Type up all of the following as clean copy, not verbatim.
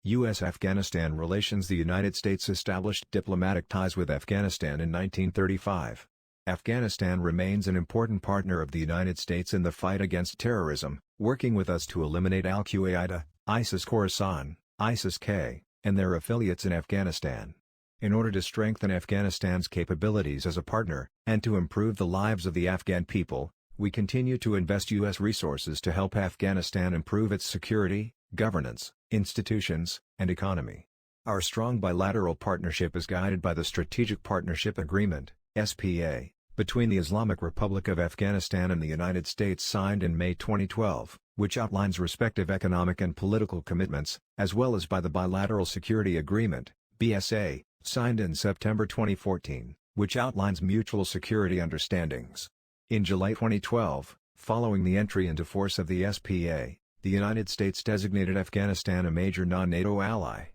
U.S.-Afghanistan relations. The United States established diplomatic ties with Afghanistan in 1935. Afghanistan remains an important partner of the United States in the fight against terrorism, working with us to eliminate Al-Qaeda, ISIS-Khorasan, ISIS-K, and their affiliates in Afghanistan. In order to strengthen Afghanistan's capabilities as a partner, and to improve the lives of the Afghan people, we continue to invest U.S. resources to help Afghanistan improve its security, governance, institutions, and economy. Our strong bilateral partnership is guided by the Strategic Partnership Agreement, SPA, between the Islamic Republic of Afghanistan and the United States signed in May 2012, which outlines respective economic and political commitments, as well as by the Bilateral Security Agreement, BSA, signed in September 2014, which outlines mutual security understandings. In July 2012, following the entry into force of the SPA, the United States designated Afghanistan a major non-NATO ally.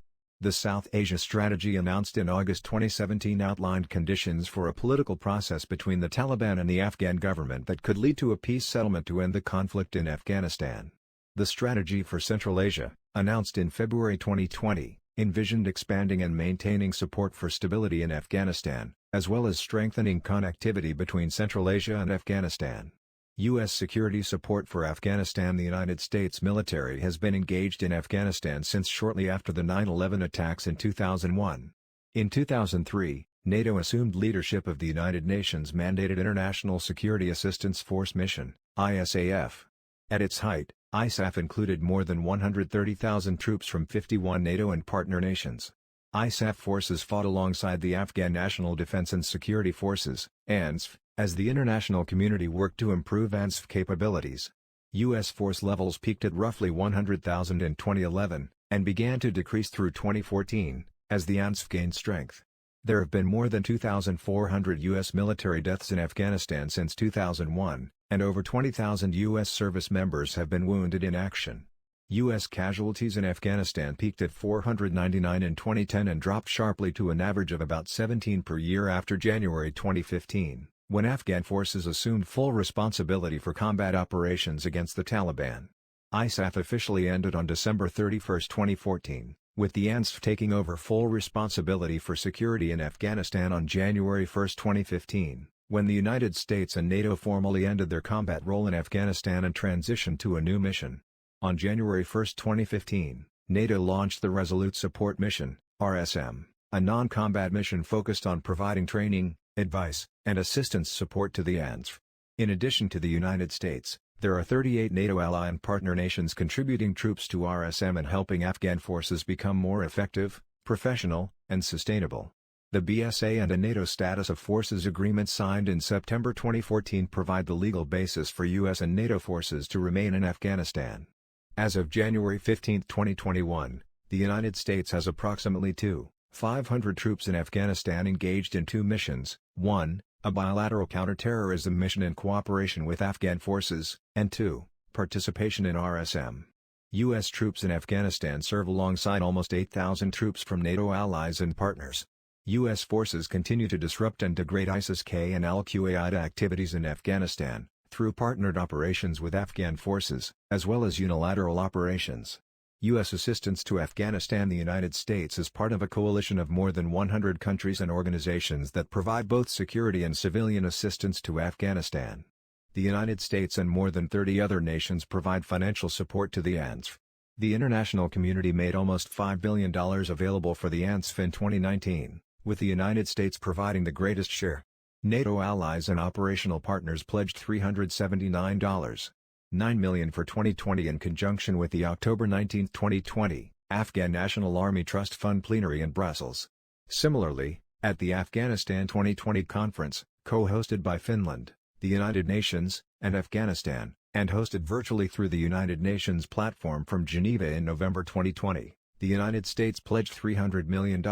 The South Asia Strategy announced in August 2017 outlined conditions for a political process between the Taliban and the Afghan government that could lead to a peace settlement to end the conflict in Afghanistan. The Strategy for Central Asia, announced in February 2020, envisioned expanding and maintaining support for stability in Afghanistan, as well as strengthening connectivity between Central Asia and Afghanistan. U.S. security support for Afghanistan. The United States military has been engaged in Afghanistan since shortly after the 9/11 attacks in 2001. In 2003, NATO assumed leadership of the United Nations-mandated International Security Assistance Force mission, ISAF. At its height, ISAF included more than 130,000 troops from 51 NATO and partner nations. ISAF forces fought alongside the Afghan National Defense and Security Forces, ANSF, as the international community worked to improve ANSF capabilities. U.S. force levels peaked at roughly 100,000 in 2011, and began to decrease through 2014, as the ANSF gained strength. There have been more than 2,400 U.S. military deaths in Afghanistan since 2001, and over 20,000 U.S. service members have been wounded in action. U.S. casualties in Afghanistan peaked at 499 in 2010 and dropped sharply to an average of about 17 per year after January 2015, when Afghan forces assumed full responsibility for combat operations against the Taliban. ISAF officially ended on December 31, 2014, with the ANSF taking over full responsibility for security in Afghanistan on January 1, 2015, when the United States and NATO formally ended their combat role in Afghanistan and transitioned to a new mission. On January 1, 2015, NATO launched the Resolute Support Mission, RSM, a non-combat mission focused on providing training, advice, and assistance support to the ANSF. In addition to the United States, there are 38 NATO ally and partner nations contributing troops to RSM and helping Afghan forces become more effective, professional, and sustainable. The BSA and a NATO Status of Forces Agreement signed in September 2014 provide the legal basis for U.S. and NATO forces to remain in Afghanistan. As of January 15, 2021, the United States has approximately 2,500 troops in Afghanistan engaged in two missions: 1. A bilateral counterterrorism mission in cooperation with Afghan forces, and 2. Participation in RSM. U.S. troops in Afghanistan serve alongside almost 8,000 troops from NATO allies and partners. U.S. forces continue to disrupt and degrade ISIS-K and Al-Qaeda activities in Afghanistan, through partnered operations with Afghan forces, as well as unilateral operations. U.S. assistance to Afghanistan. The United States is part of a coalition of more than 100 countries and organizations that provide both security and civilian assistance to Afghanistan. The United States and more than 30 other nations provide financial support to the ANSF. The international community made almost $5 billion available for the ANSF in 2019, with the United States providing the greatest share. NATO allies and operational partners pledged $379.9 million for 2020 in conjunction with the October 19, 2020, Afghan National Army Trust Fund plenary in Brussels. Similarly, at the Afghanistan 2020 conference, co-hosted by Finland, the United Nations, and Afghanistan, and hosted virtually through the United Nations platform from Geneva in November 2020, the United States pledged $300 million,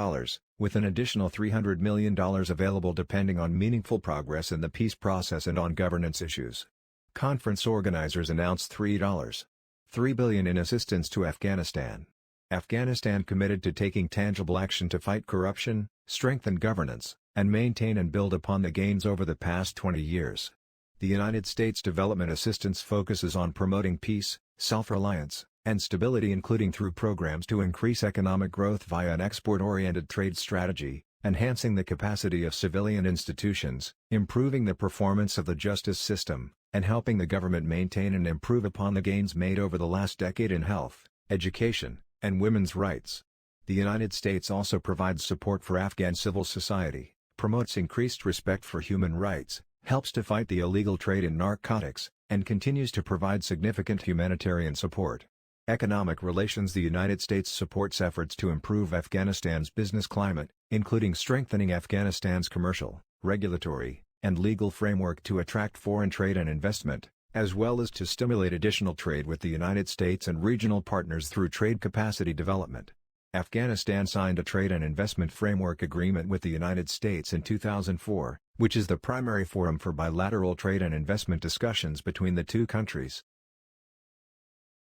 with an additional $300 million available depending on meaningful progress in the peace process and on governance issues. Conference organizers announced $3.3 billion in assistance to Afghanistan. Afghanistan committed to taking tangible action to fight corruption, strengthen governance, and maintain and build upon the gains over the past 20 years. The United States development assistance focuses on promoting peace, self-reliance, and stability, including through programs to increase economic growth via an export-oriented trade strategy, enhancing the capacity of civilian institutions, improving the performance of the justice system, and helping the government maintain and improve upon the gains made over the last decade in health, education, and women's rights. The United States also provides support for Afghan civil society, promotes increased respect for human rights, helps to fight the illegal trade in narcotics, and continues to provide significant humanitarian support. Economic relations: the United States supports efforts to improve Afghanistan's business climate, including strengthening Afghanistan's commercial, regulatory, and legal framework to attract foreign trade and investment, as well as to stimulate additional trade with the United States and regional partners through trade capacity development. Afghanistan signed a trade and investment framework agreement with the United States in 2004, which is the primary forum for bilateral trade and investment discussions between the two countries.